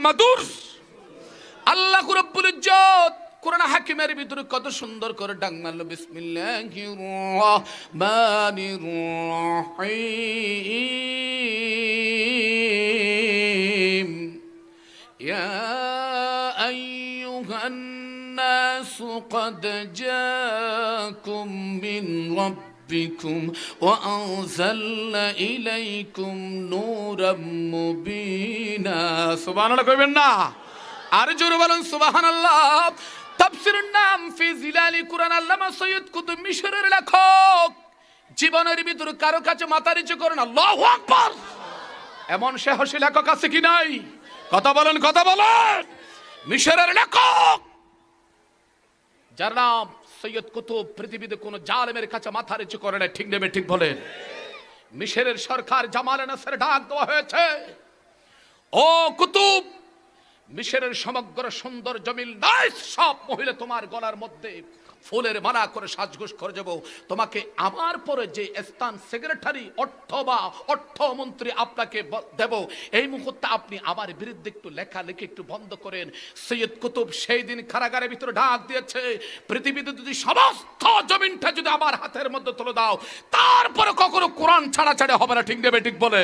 মুহাম্মাদুর আল্লাহ রাব্বুল ইজ্জত কোরআন হাকিমের ভিতরে কত সুন্দর করে ডাক মারলো, বিসমিল্লাহির রাহমানির রাহিম। ইয়া আইয়ুহান নাসু ক্বাদ জাআকুম মিন রাব্বিকুম ওয়া আনজালনা ইলাইকুম নূরাম মুবিনা। সুবহানাল্লাহ কইবেন না? আর জোরে বলুন সুবহানাল্লাহ। তাফসীরের নাম ফি জিলালি কুরআন, আল্লামা সৈয়দ কুতুব মিশরের লেখক। জীবনের ভিতরে কারো কাছে মাথা নিচু করেন, আল্লাহু আকবার। এমন সাহসী লেখক আছে কি নাই? কথা বলেন, কথা বলেন। মিশরের লেখক যার নাম সৈয়দ কুতুব, পৃথিবীতে কোন জালেমের কাছে মাথা নিচু করে না। ঠিক নেবে ঠিক বলেন। মিশরের সরকার জামাল নাসের ডাক দেওয়া হয়েছে, ও কুতুব, মিশরের সমগ্র সুন্দর জমিল নাইস সব মহিলা তোমার গলার মধ্যে ফুলের মালা করে সাজগোজ করে যাব। তোমাকে আমার পরে যে স্থান সেক্রেটারি অথবা অর্থমন্ত্রী আপনাকে দেব, এই মুহূর্তে আপনি আমার বিরুদ্ধে একটু লেখালেখি একটু বন্ধ করেন। সৈয়দ কুতুব সেই দিন কারাগারের ভিতরে ডাক দিয়েছে, পৃথিবীতে যদি সমস্ত জমিনটা যদি আমার হাতের মধ্যে তুলে দাও, তারপরে কখনো কোরআন ছাড়াছাড়ি হবে না। ঠিক নেবে ঠিক বলে।